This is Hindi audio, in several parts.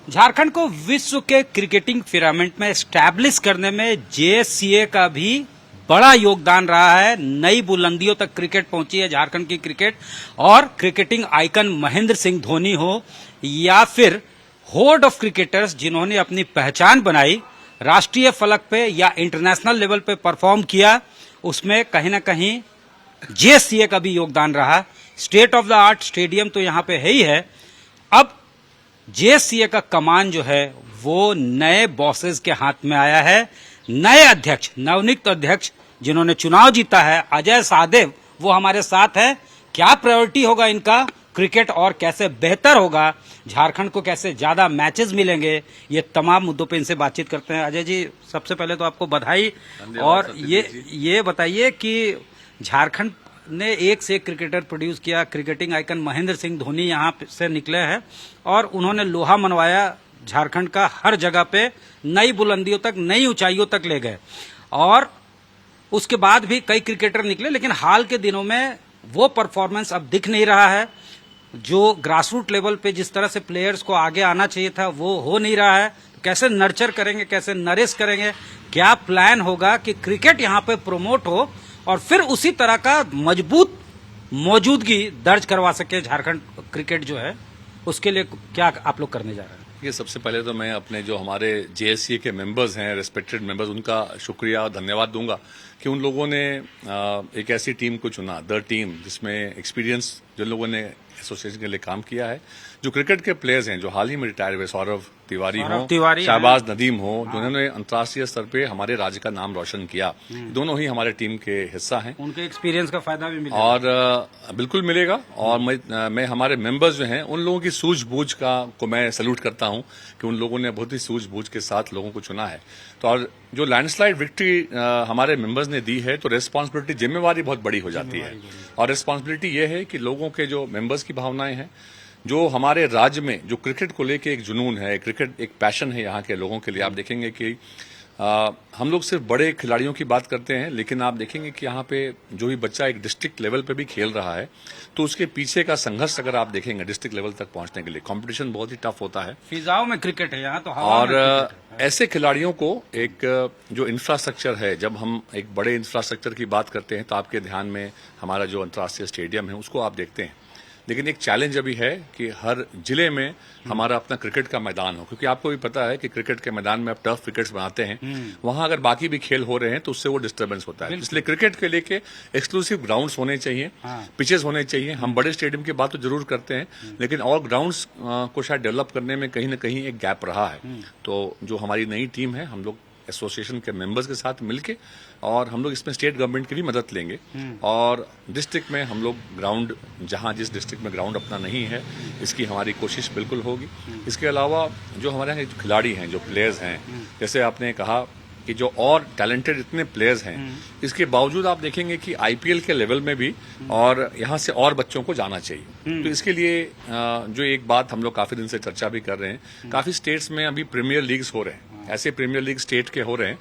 झारखंड को विश्व के क्रिकेटिंग पिरामिड में एस्टैब्लिश करने में जेएससीए का भी बड़ा योगदान रहा है। नई बुलंदियों तक क्रिकेट पहुंची है झारखंड की क्रिकेट। और क्रिकेटिंग आइकन महेंद्र सिंह धोनी हो या फिर होर्ड ऑफ क्रिकेटर्स जिन्होंने अपनी पहचान बनाई, राष्ट्रीय फलक पे या इंटरनेशनल लेवल पे परफॉर्म किया, उसमें कहीं ना कहीं जेएससीए का भी योगदान रहा। State of the art stadium तो यहाँ पे है ही है। अब जेएससीए का कमान जो है वो नए बॉसेस के हाथ में आया है। नए अध्यक्ष, नवनियुक्त अध्यक्ष जिन्होंने चुनाव जीता है, अजय साहदेव, वो हमारे साथ है। क्या प्रायोरिटी होगा इनका क्रिकेट और कैसे बेहतर होगा, झारखंड को कैसे ज्यादा मैचेस मिलेंगे, ये तमाम मुद्दों पे इनसे बातचीत करते हैं। अजय जी, सबसे पहले तो आपको बधाई। और ये बताइए कि झारखंड ने एक से एक क्रिकेटर प्रोड्यूस किया। क्रिकेटिंग आइकन महेंद्र सिंह धोनी यहाँ से निकले हैं और उन्होंने लोहा मनवाया झारखंड का, हर जगह पे नई बुलंदियों तक, नई ऊंचाइयों तक ले गए। और उसके बाद भी कई क्रिकेटर निकले, लेकिन हाल के दिनों में वो परफॉर्मेंस अब दिख नहीं रहा है। जो ग्रासरूट लेवल पे जिस तरह से प्लेयर्स को आगे आना चाहिए था वो हो नहीं रहा है। कैसे नर्चर करेंगे, कैसे नरिश करेंगे, क्या प्लान होगा कि क्रिकेट यहाँ पे प्रमोट हो और फिर उसी तरह का मजबूत मौजूदगी दर्ज करवा सके झारखंड क्रिकेट जो है, उसके लिए क्या आप लोग करने जा रहे हैं? ये सबसे पहले तो मैं अपने जो हमारे जेएससीए के मेंबर्स हैं, रेस्पेक्टेड मेंबर्स, उनका शुक्रिया और धन्यवाद दूंगा कि उन लोगों ने एक ऐसी टीम को चुना, द टीम, जिसमें एक्सपीरियंस जिन लोगों ने एसोसिएशन के लिए काम किया है, जो क्रिकेट के प्लेयर्स हैं, जो हाल ही में रिटायर हुए, सौरभ तिवारी हो, शहबाज नदीम हो, जिन्होंने अंतर्राष्ट्रीय स्तर पे हमारे राज्य का नाम रोशन किया, दोनों ही हमारे टीम के हिस्सा हैं। उनके एक्सपीरियंस का फायदा भी मिलेगा और बिल्कुल मिलेगा। और मैं हमारे मेंबर्स जो हैं उन लोगों की सूझबूझ को मैं सैल्यूट करता हूं कि उन लोगों ने बहुत ही सूझबूझ के साथ लोगों को चुना है। तो और जो लैंडस्लाइड विक्ट्री हमारे मेंबर्स ने दी है, तो रेस्पॉन्सिबिलिटी, जिम्मेवारी बहुत बड़ी हो जाती है। और रेस्पॉन्सिबिलिटी ये है कि लोगों के जो मेंबर्स की भावनाएं हैं, जो हमारे राज्य में जो क्रिकेट को लेके एक जुनून है, क्रिकेट एक पैशन है यहाँ के लोगों के लिए। आप देखेंगे कि हम लोग सिर्फ बड़े खिलाड़ियों की बात करते हैं, लेकिन आप देखेंगे कि यहाँ पे जो भी बच्चा एक डिस्ट्रिक्ट लेवल पे भी खेल रहा है, तो उसके पीछे का संघर्ष अगर आप देखेंगे डिस्ट्रिक्ट लेवल तक पहुंचने के लिए, कंपटीशन बहुत ही टफ होता है। फिजाओं में क्रिकेट है यहाँ तो, हवा और में क्रिकेट है। ऐसे खिलाड़ियों को एक जो इंफ्रास्ट्रक्चर है, जब हम एक बड़े इंफ्रास्ट्रक्चर की बात करते हैं तो आपके ध्यान में हमारा जो अंतर्राष्ट्रीय स्टेडियम है उसको आप देखते हैं। लेकिन एक चैलेंज अभी है कि हर जिले में हमारा अपना क्रिकेट का मैदान हो, क्योंकि आपको भी पता है कि क्रिकेट के मैदान में आप टर्फ विकेट्स बनाते हैं, वहां अगर बाकी भी खेल हो रहे हैं तो उससे वो डिस्टर्बेंस होता है। इसलिए क्रिकेट के लेके एक्सक्लूसिव ग्राउंड्स होने चाहिए, पिचेस होने चाहिए। हम बड़े स्टेडियम की बात तो जरूर करते हैं, लेकिन और ग्राउंड्स को शायद डेवलप करने में कहीं ना कहीं एक गैप रहा है। तो जो हमारी नई टीम है, हम लोग एसोसिएशन के मेंबर्स के साथ मिलके, और हम लोग इसमें स्टेट गवर्नमेंट की भी मदद लेंगे। और डिस्ट्रिक्ट में हम लोग ग्राउंड, जहां जिस डिस्ट्रिक्ट में ग्राउंड अपना नहीं है, इसकी हमारी कोशिश बिल्कुल होगी। इसके अलावा जो हमारे यहाँ खिलाड़ी हैं, जो प्लेयर्स हैं, जैसे आपने कहा कि जो और टैलेंटेड इतने प्लेयर्स हैं, इसके बावजूद आप देखेंगे कि आईपीएल के लेवल में भी और यहाँ से और बच्चों को जाना चाहिए। तो इसके लिए जो एक बात हम लोग काफी दिन से चर्चा भी कर रहे हैं, काफी स्टेट्स में अभी प्रीमियर लीग्स हो रहे हैं, ऐसे प्रीमियर लीग स्टेट के हो रहे हैं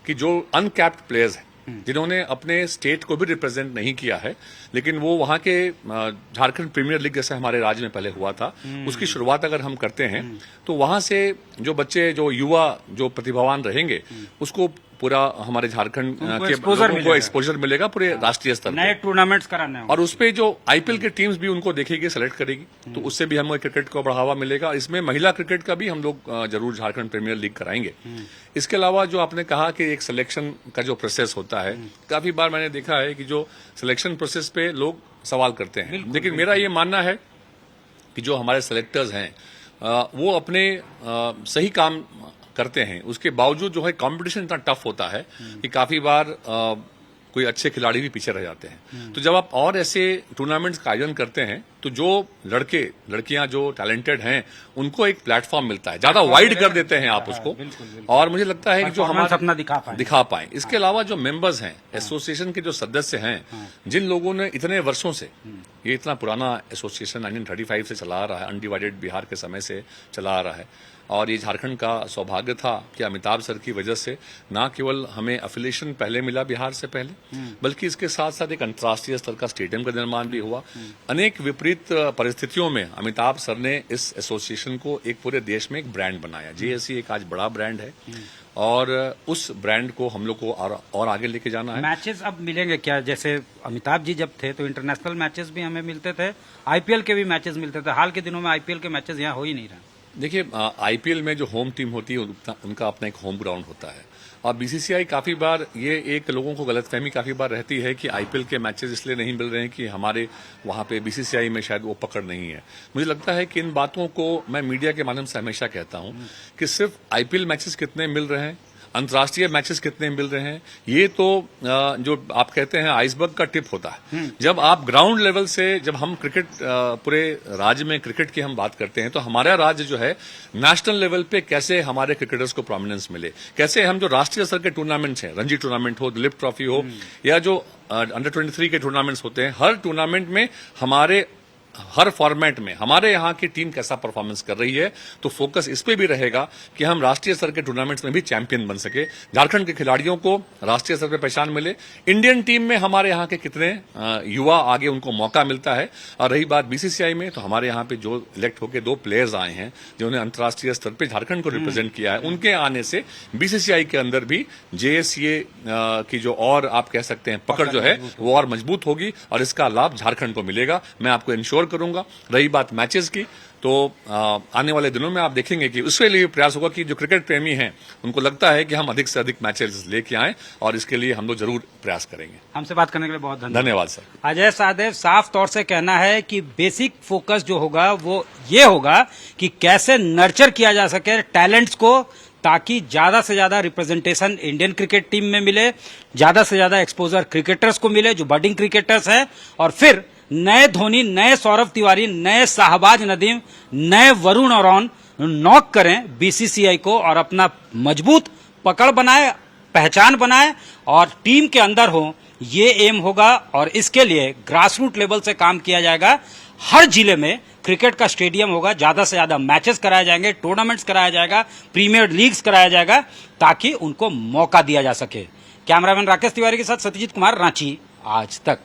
कि जो अनकैप्ड प्लेयर्स हैं, जिन्होंने अपने स्टेट को भी रिप्रेजेंट नहीं किया है, लेकिन वो वहां के झारखंड प्रीमियर लीग जैसे हमारे राज्य में पहले हुआ था, उसकी शुरुआत अगर हम करते हैं तो वहां से जो बच्चे, जो युवा, जो प्रतिभावान रहेंगे, उसको पूरा हमारे झारखंड के लोगों को एक्सपोजर मिलेगा पूरे राष्ट्रीय स्तर नए टूर्नामेंट्स कराने, और उसपे जो आईपीएल की टीम्स भी उनको देखेगी, सेलेक्ट करेगी, तो उससे भी हमें क्रिकेट को बढ़ावा मिलेगा। इसमें महिला क्रिकेट का भी हम लोग जरूर झारखंड प्रीमियर लीग कराएंगे। इसके अलावा जो आपने कहा कि एक सिलेक्शन का जो प्रोसेस होता है, काफी बार मैंने देखा है कि जो सिलेक्शन प्रोसेस पे लोग सवाल करते हैं, लेकिन मेरा ये मानना है कि जो हमारे सेलेक्टर्स हैं वो अपने सही काम करते हैं। उसके बावजूद जो है कंपटीशन इतना टफ होता है कि काफी बार कोई अच्छे खिलाड़ी भी पीछे रह जाते हैं। तो जब आप और ऐसे टूर्नामेंट्स का आयोजन करते हैं तो जो लड़के लड़कियां जो टैलेंटेड हैं उनको एक प्लेटफॉर्म मिलता है, ज्यादा वाइड कर देते हैं आप उसको। और मुझे लगता है कि जो हमारा अपना दिखा पाए। इसके अलावा जो मेंबर्स हैं, एसोसिएशन के जो सदस्य हैं, जिन लोगों ने इतने वर्षों से ये इतना पुराना एसोसिएशन 1935 से चला आ रहा है, अनडिवाइडेड बिहार के समय से चला आ रहा है। और ये झारखंड का सौभाग्य था कि अमिताभ सर की वजह से ना केवल हमें एफिलिएशन पहले मिला बिहार से पहले, बल्कि इसके साथ साथ एक अंतर्राष्ट्रीय स्तर का स्टेडियम का निर्माण भी हुआ। अनेक विपरीत परिस्थितियों में अमिताभ सर ने इस एसोसिएशन को एक पूरे देश में एक ब्रांड बनाया। जेएससी एक आज बड़ा ब्रांड है और उस ब्रांड को हम लोग को और आगे लेके जाना है। मैचेस अब मिलेंगे क्या? जैसे अमिताभ जी जब थे तो इंटरनेशनल मैचेस भी हमें मिलते थे, आईपीएल के भी मैचेस मिलते थे। हाल के दिनों में आईपीएल के मैचेस यहाँ हो ही नहीं रहे। देखिए, आईपीएल में जो होम टीम होती है उनका अपना एक होम ग्राउंड होता है और बीसीसीआई काफी बार ये एक लोगों को गलतफहमी काफी बार रहती है कि आईपीएल के मैचेस इसलिए नहीं मिल रहे हैं कि हमारे वहां पे बीसीसीआई में शायद वो पकड़ नहीं है। मुझे लगता है कि इन बातों को मैं मीडिया के माध्यम से हमेशा कहता हूं कि सिर्फ आईपीएल मैचेस कितने मिल रहे हैं, अंतर्राष्ट्रीय मैचेस कितने मिल रहे हैं, ये तो जो आप कहते हैं आइसबर्ग का टिप होता है। जब आप ग्राउंड लेवल से, जब हम क्रिकेट पूरे राज्य में क्रिकेट की हम बात करते हैं तो हमारा राज्य जो है नेशनल लेवल पे कैसे हमारे क्रिकेटर्स को प्रोमिनेंस मिले, कैसे हम जो राष्ट्रीय स्तर के टूर्नामेंट्स हैं, रणजी टूर्नामेंट हो, दिलीप ट्रॉफी हो या जो अंडर 23 के टूर्नामेंट्स होते हैं, हर टूर्नामेंट में हमारे हर फॉर्मेट में हमारे यहाँ की टीम कैसा परफॉर्मेंस कर रही है, तो फोकस इस पे भी रहेगा कि हम राष्ट्रीय स्तर के टूर्नामेंट्स में भी चैंपियन बन सके, झारखंड के खिलाड़ियों को राष्ट्रीय स्तर पे पहचान मिले, इंडियन टीम में हमारे यहाँ के कितने युवा आगे उनको मौका मिलता है। और रही बात बीसीसीआई में, तो हमारे यहाँ पे जो इलेक्ट होकर 2 प्लेयर्स आए हैं जिन्होंने अंतर्राष्ट्रीय स्तर पर झारखंड को रिप्रेजेंट किया है, उनके आने से बीसीसीआई के अंदर भी जेएससीए की जो और आप कह सकते हैं पकड़ जो है वो और मजबूत होगी और इसका लाभ झारखंड को मिलेगा, मैं आपको इंश्योर करूंगा। रही बात मैचेस की, तो आने वाले दिनों में आप देखेंगे कि उसके लिए प्रयास होगा कि जो क्रिकेट प्रेमी हैं उनको लगता है कि हम अधिक से अधिक मैचेस लेके आएं और इसके लिए हम लोग जरूर प्रयास करेंगे। हमसे बात करने के लिए बहुत धन्यवाद सर। अजय साहदेव साफ तौर से कहना है कि बेसिक फोकस जो होगा वो ये होगा कि कैसे नर्चर किया जा सके टैलेंट्स को, ताकि ज्यादा से ज्यादा रिप्रेजेंटेशन इंडियन क्रिकेट टीम में मिले, ज्यादा से ज्यादा एक्सपोजर क्रिकेटर्स को मिले जो बडिंग क्रिकेटर्स हैं, और फिर नए धोनी, नए सौरभ तिवारी, नए शाहबाज नदीम, नए वरुण और नॉक करें बीसीसीआई को और अपना मजबूत पकड़ बनाए, पहचान बनाए और टीम के अंदर हो, ये एम होगा। और इसके लिए ग्रासरूट लेवल से काम किया जाएगा। हर जिले में क्रिकेट का स्टेडियम होगा, ज्यादा से ज्यादा मैचेस कराए जाएंगे, टूर्नामेंट्स कराया जाएगा, प्रीमियर लीग्स कराया जाएगा, ताकि उनको मौका दिया जा सके। कैमरामैन राकेश तिवारी के साथ सत्यजीत कुमार, रांची आज तक।